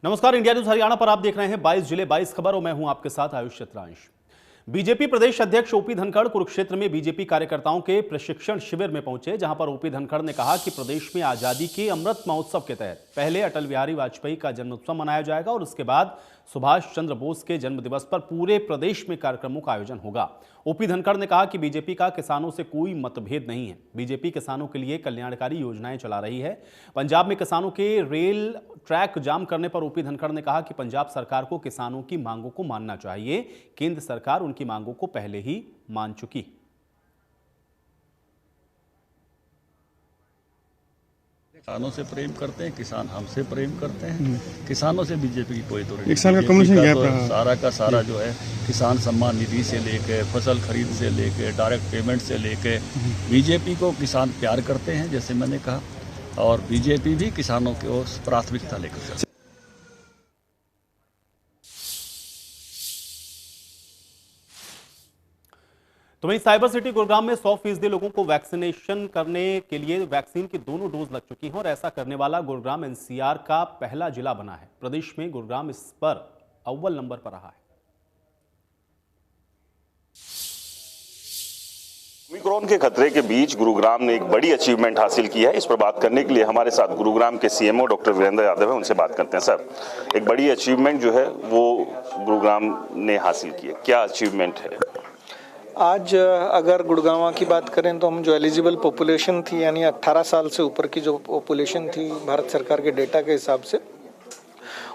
नमस्कार, India news Haryana पर आप देख रहे हैं 22 जिले 22 खबर और मैं हूं आपके साथ आयुष चित्रांश। बीजेपी प्रदेश अध्यक्ष ओपी धनखड़ कुरुक्षेत्र में बीजेपी कार्यकर्ताओं के प्रशिक्षण शिविर में पहुंचे, जहां पर ओपी धनखड़ ने कहा कि प्रदेश में आजादी के अमृत महोत्सव के तहत पहले अटल बिहारी वाजपेयी का जन्मोत्सव मनाया जाएगा और उसके बाद सुभाष चंद्र बोस के जन्म दिवस पर पूरे प्रदेश में कार्यक्रमों का आयोजन होगा। ओपी धनखड़ ने कहा कि बीजेपी का किसानों से कोई मतभेद नहीं है। बीजेपी किसानों के लिए कल्याणकारी योजनाएं चला रही है। पंजाब में किसानों के रेल ट्रैक जाम करने पर ओपी धनखड़ ने कहा कि पंजाब सरकार को किसानों की मांगों को मानना चाहिए। केंद्र सरकार उनकी मांगों को पहले ही मान चुकी। किसानों से प्रेम करते हैं, किसान हमसे प्रेम करते हैं। किसानों से बीजेपी की कोई तो एक साल का कमीशन गैप रहा। सारा का सारा जो है किसान सम्मान निधि से लेके फसल खरीद से लेके डायरेक्ट पेमेंट से लेके बीजेपी को किसान प्यार करते हैं, जैसे मैंने कहा, और बीजेपी भी किसानों को प्राथमिकता लेकर चलती है। तो वहीं साइबर सिटी गुरुग्राम में 100% लोगों को वैक्सीनेशन करने के लिए वैक्सीन की दोनों डोज लग चुकी हैं और ऐसा करने वाला गुरुग्राम एनसीआर का पहला जिला बना है। प्रदेश में गुरुग्राम इस पर अव्वल नंबर पर रहा है। ओमिक्रॉन के खतरे के बीच गुरुग्राम ने एक बड़ी अचीवमेंट हासिल की है। इस पर बात करने के लिए हमारे साथ गुरुग्राम के सीएमओ डॉक्टर वीरेंद्र यादव हैं, उनसे बात करते हैं। सर, एक बड़ी अचीवमेंट जो है वो गुरुग्राम ने हासिल की है, क्या अचीवमेंट है? आज अगर गुड़गांव की बात करें तो हम जो एलिजिबल पॉपुलेशन थी, यानी 18 साल से ऊपर की जो पॉपुलेशन थी भारत सरकार के डेटा के हिसाब से,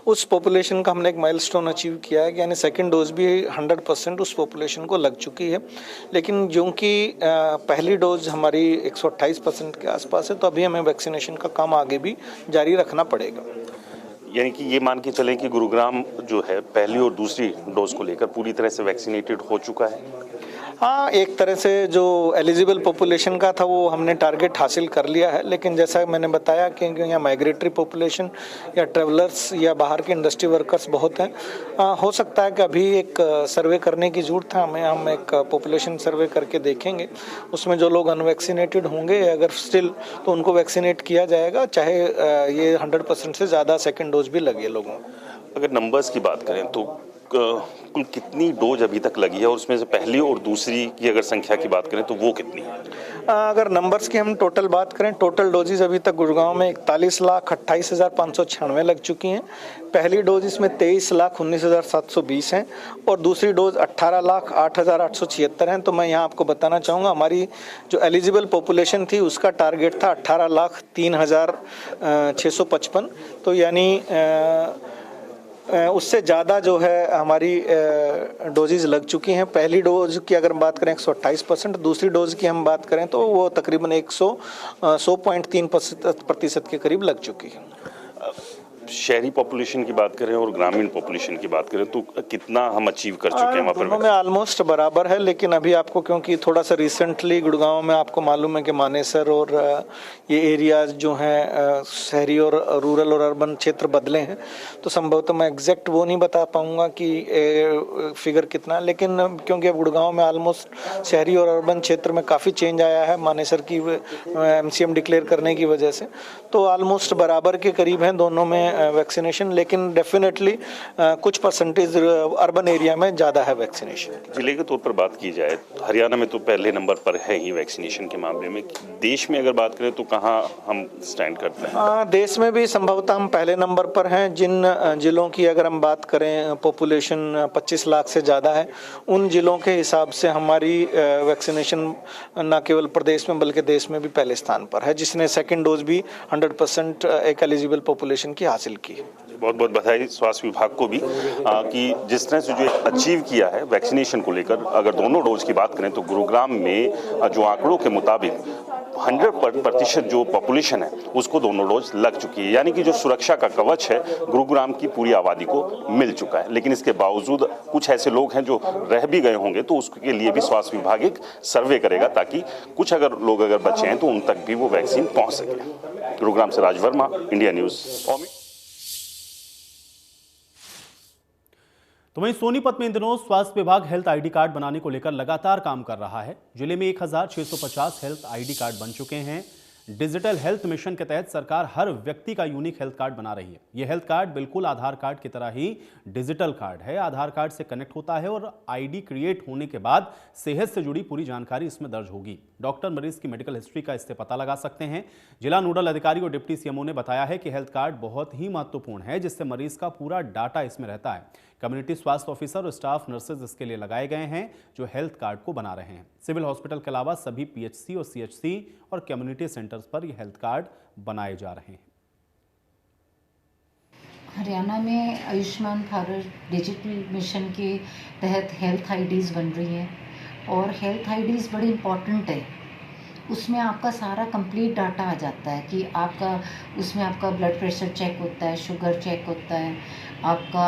उस पॉपुलेशन का हमने एक माइलस्टोन अचीव किया है कि यानी सेकंड डोज भी 100% उस पॉपुलेशन को लग चुकी है। लेकिन जो कि पहली डोज हमारी 128% के आसपास है, तो अभी हमें वैक्सीनेशन का काम आगे भी जारी रखना पड़ेगा। यानी कि ये मान के चलें कि गुरुग्राम जो है पहली और दूसरी डोज को लेकर पूरी तरह से वैक्सीनेटेड हो चुका है। हाँ, एक तरह से जो एलिजिबल पॉपुलेशन का था वो हमने टारगेट हासिल कर लिया है। लेकिन जैसा मैंने बताया कि यहाँ माइग्रेटरी पॉपुलेशन या ट्रेवलर्स या बाहर के इंडस्ट्री वर्कर्स बहुत हैं। हो सकता है कि अभी एक सर्वे करने की जरूरत है हमें। हम एक पॉपुलेशन सर्वे करके देखेंगे, उसमें जो लोग अनवैक्सीनेटेड होंगे अगर स्टिल, तो उनको वैक्सीनेट किया जाएगा, चाहे ये 100% से ज़्यादा सेकेंड डोज भी लगे लोगों को। अगर नंबर्स की बात करें तो कुल कितनी डोज अभी तक लगी है और उसमें से पहली और दूसरी की अगर संख्या की बात करें तो वो कितनी है? अगर नंबर्स की हम टोटल बात करें, टोटल डोजेज अभी तक गुड़गांव में 41,28,596 लग चुकी हैं। पहली डोज इसमें 23,19,720 हैं और दूसरी डोज 18,08,876 हैं। तो मैं यहाँ आपको बताना चाहूँगा, हमारी जो एलिजिबल पॉपुलेशन थी उसका टारगेट था 18,03,655। तो यानी उससे ज़्यादा जो है हमारी डोजेज लग चुकी हैं। पहली डोज की अगर बात करें 128%, दूसरी डोज की हम बात करें तो वो तकरीबन 100.3% के करीब लग चुकी है। शहरी पॉपुलेशन की बात करें और ग्रामीण पॉपुलेशन की बात करें तो कितना हम अचीव कर चुके हैं वहाँ पर? दोनों में ऑलमोस्ट बराबर है। लेकिन अभी आपको, क्योंकि थोड़ा सा रिसेंटली गुड़गांव में आपको मालूम है कि मानेसर और ये एरियाज जो हैं शहरी और रूरल और अर्बन क्षेत्र बदले हैं, तो संभवतः मैं एग्जैक्ट वो नहीं बता पाऊंगा कि फिगर कितना। लेकिन क्योंकि अब गुड़गांव में ऑलमोस्ट शहरी और अर्बन क्षेत्र में काफ़ी चेंज आया है मानेसर की MCM डिक्लेयर करने की वजह से, तो ऑलमोस्ट बराबर के करीब हैं दोनों में वैक्सीनेशन। लेकिन डेफिनेटली कुछ परसेंटेज अर्बन एरिया में ज़्यादा है वैक्सीनेशन। जिले के तौर पर बात की जाए, हरियाणा में तो पहले नंबर पर है ही वैक्सीनेशन के मामले में। देश में अगर बात करें तो कहाँ हम स्टैंड करते हैं? देश में भी संभवतः हम पहले नंबर पर हैं। जिन जिलों की अगर हम बात करें पॉपुलेशन 25 लाख से ज़्यादा है, उन जिलों के हिसाब से हमारी वैक्सीनेशन न केवल प्रदेश में बल्कि देश में भी पहले स्थान पर है, जिसने सेकेंड डोज भी 100% एक एलिजिबल पॉपुलेशन की हासिल की। बहुत बहुत बधाई स्वास्थ्य विभाग को भी कि जिस तरह से जो अचीव किया है वैक्सीनेशन को लेकर। अगर दोनों डोज की बात करें तो गुरुग्राम में जो आंकड़ों के मुताबिक 100% जो पॉपुलेशन है उसको दोनों डोज लग चुकी है। यानी कि जो सुरक्षा का कवच है गुरुग्राम की पूरी आबादी को मिल चुका है। लेकिन इसके बावजूद कुछ ऐसे लोग हैं जो रह भी गए होंगे, तो उसके लिए भी स्वास्थ्य विभाग एक सर्वे करेगा ताकि कुछ अगर लोग बचे हैं तो उन तक भी वो वैक्सीन पहुंच सके। गुरुग्राम से राज वर्मा, इंडिया न्यूज। तो वहीं सोनीपत में इन दिनों स्वास्थ्य विभाग हेल्थ आईडी कार्ड बनाने को लेकर लगातार काम कर रहा है। जिले में 1,650 हेल्थ आईडी कार्ड बन चुके हैं, डिजिटल हेल्थ मिशन के तहत सरकार हर व्यक्ति का यूनिक हेल्थ कार्ड बना रही है। यह हेल्थ कार्ड बिल्कुल आधार कार्ड की तरह ही डिजिटल कार्ड है। आधार कार्ड से कनेक्ट होता है और आईडी क्रिएट होने के बाद सेहत से जुड़ी पूरी जानकारी इसमें दर्ज होगी। डॉक्टर मरीज की मेडिकल हिस्ट्री का इससे पता लगा सकते हैं। जिला नोडल अधिकारी और डिप्टी सीएमओ ने बताया है कि हेल्थ कार्ड बहुत ही महत्वपूर्ण है, जिससे मरीज का पूरा डाटा इसमें रहता है। कम्युनिटी स्वास्थ्य ऑफिसर और स्टाफ नर्सेज इसके लिए लगाए गए हैं जो हेल्थ कार्ड को बना रहे हैं। सिविल हॉस्पिटल के अलावा सभी पीएचसी और सीएचसी और कम्युनिटी सेंटर्स पर ये हेल्थ कार्ड बनाए जा रहे हैं। हरियाणा में आयुष्मान भारत डिजिटल मिशन के तहत हेल्थ आईडीज़ बन रही हैं और हेल्थ आईडीज़ बड़ी इम्पॉर्टेंट है। उसमें आपका सारा कंप्लीट डाटा आ जाता है कि उसमें आपका ब्लड प्रेशर चेक होता है, शुगर चेक होता है, आपका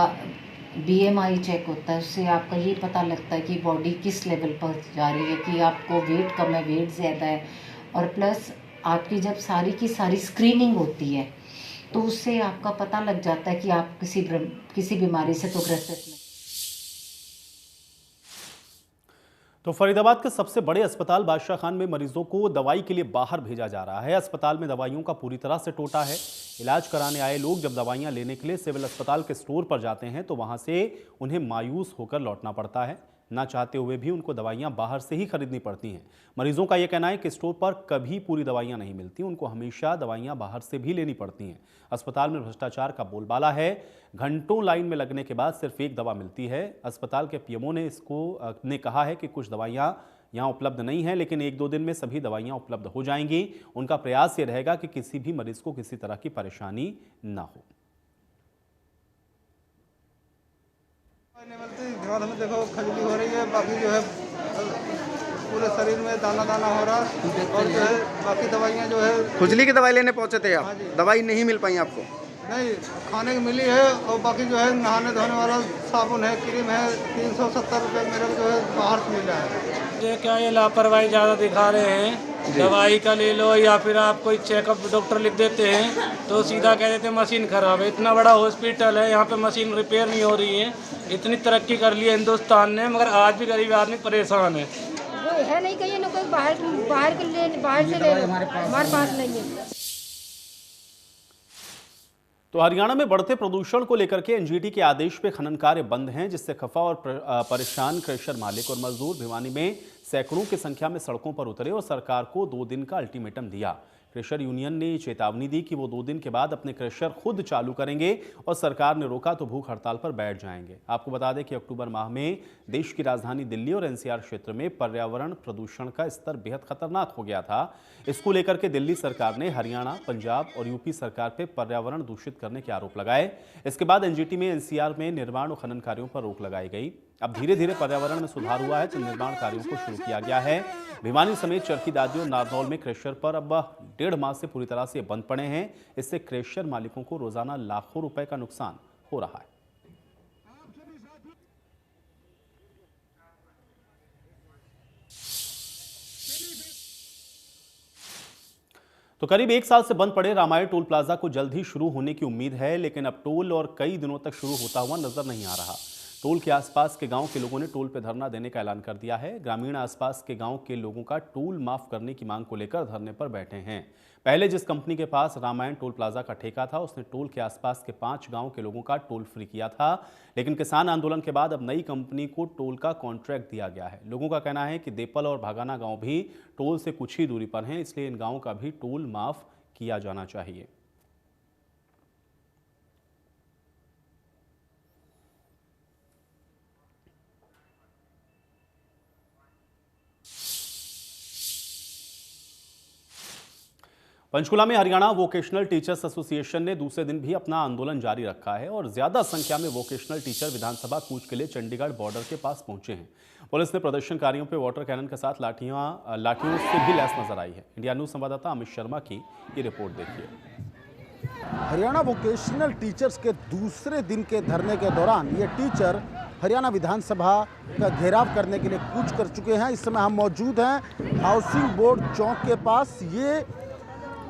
BMI चेक होता है। उससे आपका ये पता लगता है कि बॉडी किस लेवल पर जा रही है, कि आपको वेट कम है, वेट ज़्यादा है। और प्लस आपकी जब सारी की सारी स्क्रीनिंग होती है तो उससे आपका पता लग जाता है कि आप किसी बीमारी से तो ग्रसित नहीं। तो फरीदाबाद के सबसे बड़े अस्पताल बादशाह खान में मरीजों को दवाई के लिए बाहर भेजा जा रहा है। अस्पताल में दवाइयों का पूरी तरह से टोटा है। इलाज कराने आए लोग जब दवाइयां लेने के लिए सिविल अस्पताल के स्टोर पर जाते हैं तो वहां से उन्हें मायूस होकर लौटना पड़ता है। ना चाहते हुए भी उनको दवाइयां बाहर से ही खरीदनी पड़ती हैं। मरीजों का यह कहना है कि स्टोर पर कभी पूरी दवाइयां नहीं मिलती, उनको हमेशा दवाइयां बाहर से भी लेनी पड़ती हैं। अस्पताल में भ्रष्टाचार का बोलबाला है। घंटों लाइन में लगने के बाद सिर्फ एक दवा मिलती है। अस्पताल के पीएमओ ने कहा है कि कुछ दवाइयां यहाँ उपलब्ध नहीं है, लेकिन 1-2 दिन में सभी दवाइयां उपलब्ध हो जाएंगी। उनका प्रयास ये रहेगा कि किसी भी मरीज को किसी तरह की परेशानी ना हो। दिमाग में देखो खजली हो रही है, बाकी जो है पूरे शरीर में दाना दाना हो रहा है और जो है बाकी दवाइयाँ जो है। खुजली की दवाई लेने पहुंचे थे आप? दवाई नहीं मिल पाई आपको? नहीं, खाने की मिली है और बाकी जो है नहाने धोने वाला साबुन है, क्रीम है, 370 रुपये मेरे को जो है बाहर से मिला है। ये क्या ये लापरवाही ज़्यादा दिखा रहे हैं। दवाई का ले लो या फिर आप कोई चेकअप डॉक्टर लिख देते हैं तो सीधा कह देते हैं मशीन खराब है। इतना बड़ा हॉस्पिटल है, यहाँ पे मशीन रिपेयर नहीं हो रही है। इतनी तरक्की कर ली है हिंदुस्तान ने, मगर आज भी गरीब आदमी परेशान है। वो है नहीं कहीं ना कोई बाहर से ले लो, हमारे पास नहीं है। तो हरियाणा में बढ़ते प्रदूषण को लेकर के एनजीटी के आदेश पे खनन कार्य बंद हैं, जिससे खफा और परेशान क्रेशर मालिक और मजदूर भिवानी में सैकड़ों की संख्या में सड़कों पर उतरे और सरकार को 2 दिन का अल्टीमेटम दिया। क्रेशर यूनियन ने चेतावनी दी कि वो 2 दिन के बाद अपने क्रेशर खुद चालू करेंगे और सरकार ने रोका तो भूख हड़ताल पर बैठ जाएंगे। आपको बता दें कि अक्टूबर माह में देश की राजधानी दिल्ली और एनसीआर क्षेत्र में पर्यावरण प्रदूषण का स्तर बेहद खतरनाक हो गया था। इसको लेकर के दिल्ली सरकार ने हरियाणा, पंजाब और यूपी सरकार पर पर्यावरण दूषित करने के आरोप लगाए। इसके बाद एनजीटी में एनसीआर में निर्माण और खनन कार्यों पर रोक लगाई गई। अब धीरे धीरे पर्यावरण में सुधार हुआ है तो निर्माण कार्यों को शुरू किया गया है। भिवानी समेत चरखी दादरी और नारनौल में क्रेशर पर अब 1.5 माह से पूरी तरह से बंद पड़े हैं। इससे क्रेशर मालिकों को रोजाना लाखों रुपए का नुकसान हो रहा है। तो करीब 1 साल से बंद पड़े रामायण टोल प्लाजा को जल्द ही शुरू होने की उम्मीद है, लेकिन अब टोल और कई दिनों तक शुरू होता हुआ नजर नहीं आ रहा। टोल के आसपास के गांव के लोगों ने टोल पे धरना देने का ऐलान कर दिया है। ग्रामीण आसपास के गांव के लोगों का टोल माफ करने की मांग को लेकर धरने पर बैठे हैं। पहले जिस कंपनी के पास रामायण टोल प्लाजा का ठेका था, उसने टोल के आसपास के 5 गांव के लोगों का टोल फ्री किया था, लेकिन किसान आंदोलन के बाद अब नई कंपनी को टोल का कॉन्ट्रैक्ट दिया गया है। लोगों का कहना है कि देपल और भागाना गांव भी टोल से कुछ ही दूरी पर हैं, इसलिए इन गांवों का भी टोल माफ किया जाना चाहिए। पंचकुला में हरियाणा वोकेशनल टीचर्स एसोसिएशन ने दूसरे दिन भी अपना आंदोलन जारी रखा है और ज्यादा संख्या में वोकेशनल टीचर विधानसभा कूच के लिए चंडीगढ़ बॉर्डर के पास पहुंचे हैं। पुलिस ने प्रदर्शनकारियों पर वाटर कैनन के साथ लाठियों से भी लैस नजर आई है। इंडिया न्यूज संवाददाता अमित शर्मा की ये रिपोर्ट देखिए। हरियाणा वोकेशनल टीचर्स के दूसरे दिन के धरने के दौरान ये टीचर हरियाणा विधानसभा का घेराव करने के लिए कूच कर चुके हैं। इस समय हम मौजूद हैं हाउसिंग बोर्ड चौक के पास। ये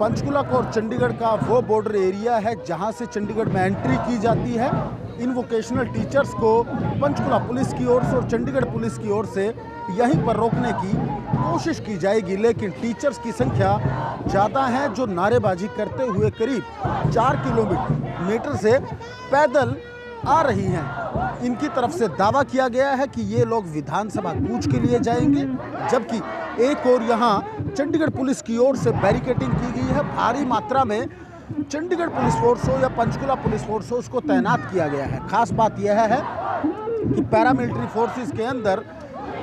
पंचकुला और चंडीगढ़ का वो बॉर्डर एरिया है जहां से चंडीगढ़ में एंट्री की जाती है। इन वोकेशनल टीचर्स को पंचकुला पुलिस की ओर से और चंडीगढ़ पुलिस की ओर से यहीं पर रोकने की कोशिश की जाएगी, लेकिन टीचर्स की संख्या ज़्यादा है जो नारेबाजी करते हुए करीब 4 किलोमीटर से पैदल आ रही हैं। इनकी तरफ से दावा किया गया है कि ये लोग विधानसभा कूच के लिए जाएंगे, जबकि एक और यहाँ चंडीगढ़ पुलिस की ओर से बैरिकेडिंग की गई है। भारी मात्रा में चंडीगढ़ पुलिस फोर्स हो या पंचकुला पुलिस फोर्स हो, उसको तैनात किया गया है। खास बात यह है कि पैरामिलिट्री फोर्सेस के अंदर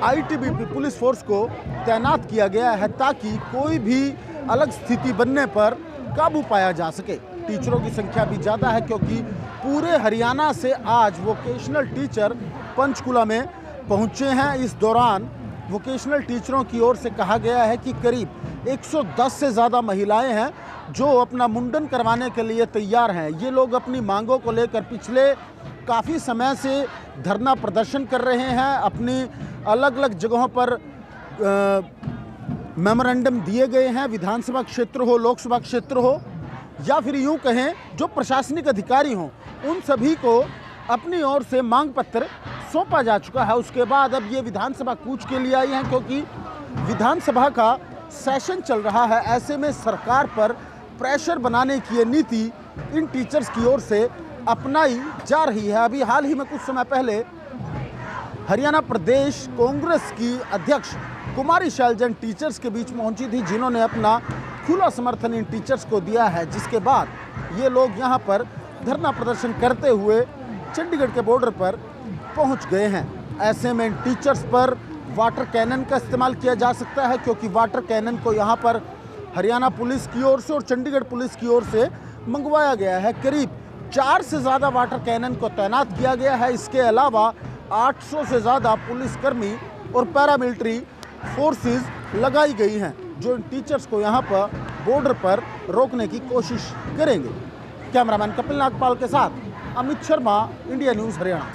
आईटीबीपी पुलिस फोर्स को तैनात किया गया है ताकि कोई भी अलग स्थिति बनने पर काबू पाया जा सके। टीचरों की संख्या भी ज़्यादा है क्योंकि पूरे हरियाणा से आज वोकेशनल टीचर पंचकुला में पहुंचे हैं। इस दौरान वोकेशनल टीचरों की ओर से कहा गया है कि करीब 110 से ज़्यादा महिलाएं हैं जो अपना मुंडन करवाने के लिए तैयार हैं। ये लोग अपनी मांगों को लेकर पिछले काफ़ी समय से धरना प्रदर्शन कर रहे हैं। अपनी अलग अलग जगहों पर मेमोरेंडम दिए गए हैं, विधानसभा क्षेत्र हो, लोकसभा क्षेत्र हो या फिर यूं कहें जो प्रशासनिक अधिकारी हों, उन सभी को अपनी ओर से मांग पत्र सौंपा जा चुका है। उसके बाद अब ये विधानसभा कूच के लिए आई हैं क्योंकि विधानसभा का सेशन चल रहा है। ऐसे में सरकार पर प्रेशर बनाने की ये नीति इन टीचर्स की ओर से अपनाई जा रही है। अभी हाल ही में कुछ समय पहले हरियाणा प्रदेश कांग्रेस की अध्यक्ष कुमारी शैलजन टीचर्स के बीच पहुंची थी, जिन्होंने अपना खुला समर्थन इन टीचर्स को दिया है, जिसके बाद ये लोग यहाँ पर धरना प्रदर्शन करते हुए चंडीगढ़ के बॉर्डर पर पहुँच गए हैं। ऐसे में इन टीचर्स पर वाटर कैनन का इस्तेमाल किया जा सकता है क्योंकि वाटर कैनन को यहाँ पर हरियाणा पुलिस की ओर से और चंडीगढ़ पुलिस की ओर से मंगवाया गया है। करीब 4 से ज़्यादा वाटर कैनन को तैनात किया गया है। इसके अलावा 800 से ज़्यादा पुलिसकर्मी और पैरामिलिट्री फोर्सेस लगाई गई हैं जो इन टीचर्स को यहाँ पर बॉर्डर पर रोकने की कोशिश करेंगे। कैमरामैन कपिल नागपाल के साथ अमित शर्मा, इंडिया न्यूज़ हरियाणा।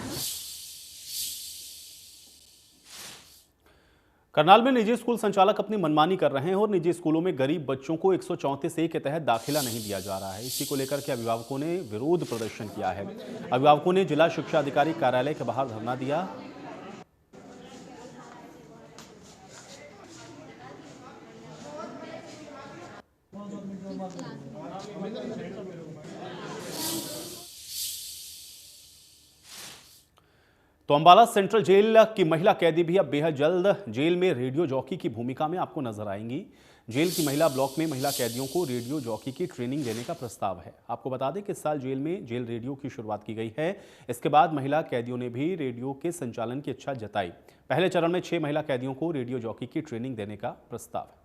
करनाल में निजी स्कूल संचालक अपनी मनमानी कर रहे हैं और निजी स्कूलों में गरीब बच्चों को 134A के तहत दाखिला नहीं दिया जा रहा है। इसी को लेकर के अभिभावकों ने विरोध प्रदर्शन किया है। अभिभावकों ने जिला शिक्षा अधिकारी कार्यालय के बाहर धरना दिया। तो अंबाला सेंट्रल जेल की महिला कैदी भी अब बेहद जल्द जेल में रेडियो जॉकी की भूमिका में आपको नजर आएंगी। जेल की महिला ब्लॉक में महिला कैदियों को रेडियो जॉकी की ट्रेनिंग देने का प्रस्ताव है। आपको बता दें कि इस साल जेल में जेल रेडियो की शुरुआत की गई है। इसके बाद महिला कैदियों ने भी रेडियो के संचालन की इच्छा जताई। पहले चरण में 6 महिला कैदियों को रेडियो जॉकी की ट्रेनिंग देने का प्रस्ताव है।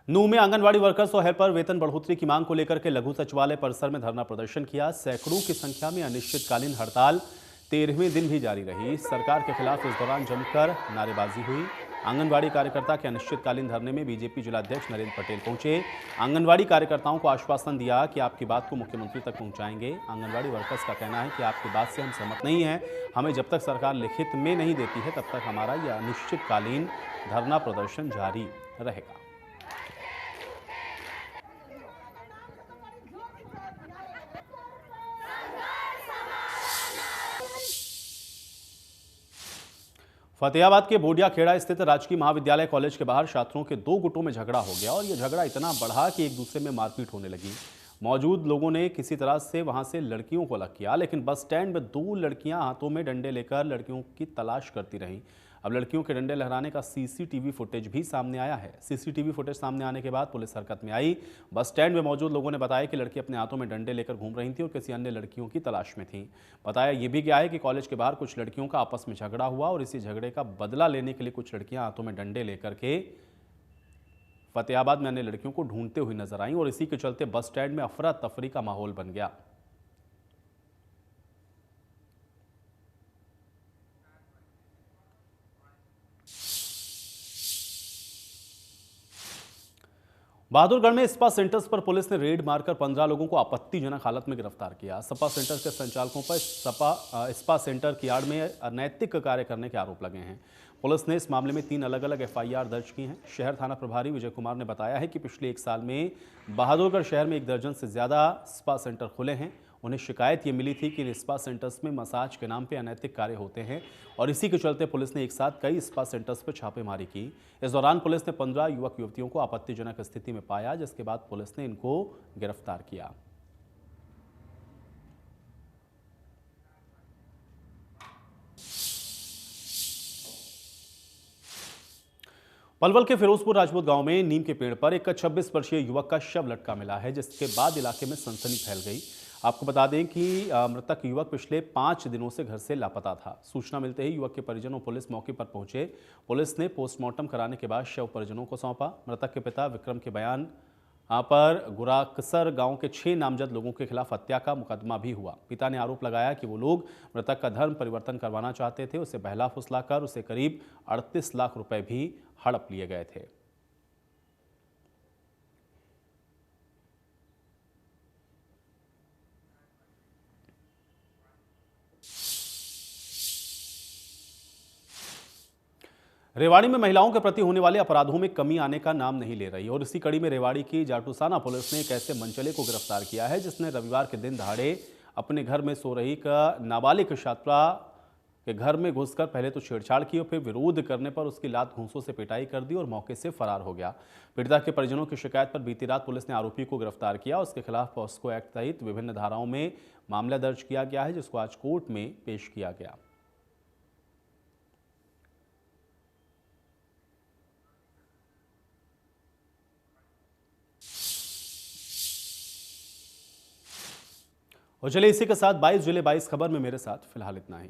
नूंह में आंगनवाड़ी वर्कर्स और हेल्पर वेतन बढ़ोतरी की मांग को लेकर के लघु सचिवालय परिसर में धरना प्रदर्शन किया। सैकड़ों की संख्या में अनिश्चितकालीन हड़ताल 13वें दिन भी जारी रही। सरकार के खिलाफ इस दौरान जमकर नारेबाजी हुई। आंगनवाड़ी कार्यकर्ता के अनिश्चितकालीन धरने में बीजेपी जिलाध्यक्ष नरेंद्र पटेल पहुंचे। आंगनवाड़ी कार्यकर्ताओं को आश्वासन दिया कि आपकी बात को मुख्यमंत्री तक पहुंचाएंगे। आंगनवाड़ी वर्कर्स का कहना है कि आपकी बात से हम सहमत नहीं हैं। हमें जब तक सरकार लिखित में नहीं देती है तब तक हमारा यह अनिश्चितकालीन धरना प्रदर्शन जारी रहेगा। फतेहाबाद के बोडिया खेड़ा स्थित राजकीय महाविद्यालय कॉलेज के बाहर छात्रों के 2 गुटों में झगड़ा हो गया और यह झगड़ा इतना बढ़ा कि एक दूसरे में मारपीट होने लगी। मौजूद लोगों ने किसी तरह से वहां से लड़कियों को अलग किया, लेकिन बस स्टैंड में 2 लड़कियां हाथों में डंडे लेकर लड़कियों की तलाश करती रहीं। अब लड़कियों के डंडे लहराने का सीसीटीवी फुटेज भी सामने आया है। सीसीटीवी फुटेज सामने आने के बाद पुलिस हरकत में आई। बस स्टैंड में मौजूद लोगों ने बताया कि लड़की अपने हाथों में डंडे लेकर घूम रही थी और किसी अन्य लड़कियों की तलाश में थी। बताया ये भी गया है कि कॉलेज के बाहर कुछ लड़कियों का आपस में झगड़ा हुआ और इसी झगड़े का बदला लेने के लिए कुछ लड़कियां हाथों में डंडे लेकर के फतेहाबाद में अन्य लड़कियों को ढूंढते हुए नजर आई और इसी के चलते बस स्टैंड में अफरा तफरी का माहौल बन गया। बहादुरगढ़ में स्पा सेंटर्स पर पुलिस ने रेड मारकर 15 लोगों को आपत्तिजनक हालत में गिरफ्तार किया। स्पा सेंटर के संचालकों पर स्पा सेंटर की आड़ में अनैतिक कार्य करने के आरोप लगे हैं। पुलिस ने इस मामले में 3 अलग-अलग एफआईआर दर्ज की हैं। शहर थाना प्रभारी विजय कुमार ने बताया है कि पिछले 1 साल में बहादुरगढ़ शहर में 1 दर्जन से ज़्यादा स्पा सेंटर खुले हैं। उन्हें शिकायत ये मिली थी कि इन स्पा सेंटर्स में मसाज के नाम पे अनैतिक कार्य होते हैं और इसी के चलते पुलिस ने एक साथ कई स्पा सेंटर्स पर छापेमारी की। इस दौरान पुलिस ने 15 युवक युवतियों को आपत्तिजनक स्थिति में पाया, जिसके बाद पुलिस ने इनको गिरफ्तार किया। पलवल के फिरोजपुर राजपूत गांव में नीम के पेड़ पर एक 26 वर्षीय युवक का शव लटका मिला है, जिसके बाद इलाके में सनसनी फैल गई। आपको बता दें कि मृतक युवक पिछले 5 दिनों से घर से लापता था। सूचना मिलते ही युवक के परिजनों पुलिस मौके पर पहुंचे। पुलिस ने पोस्टमार्टम कराने के बाद शव परिजनों को सौंपा। मृतक के पिता विक्रम के बयान पर गुराकसर गांव के 6 नामजद लोगों के खिलाफ हत्या का मुकदमा भी हुआ। पिता ने आरोप लगाया कि वो लोग मृतक का धर्म परिवर्तन करवाना चाहते थे। उसे बहला फुसलाकर उसे करीब 38 लाख रुपए भी हड़प लिए गए थे। रेवाड़ी में महिलाओं के प्रति होने वाले अपराधों में कमी आने का नाम नहीं ले रही और इसी कड़ी में रेवाड़ी की जाटूसाना पुलिस ने एक ऐसे मनचले को गिरफ्तार किया है जिसने रविवार के दिन दहाड़े अपने घर में सो रही नाबालिग छात्रा के घर में घुसकर पहले तो छेड़छाड़ की और फिर विरोध करने पर उसकी लात घूंसों से पिटाई कर दी और मौके से फरार हो गया। पीड़िता के परिजनों की शिकायत पर बीती रात पुलिस ने आरोपी को गिरफ्तार किया। उसके खिलाफ पॉस्को एक्ट सहित विभिन्न धाराओं में मामला दर्ज किया गया है, जिसको आज कोर्ट में पेश किया गया। और चलिए इसी के साथ 22 जिले 22 खबर में मेरे साथ फिलहाल इतना ही।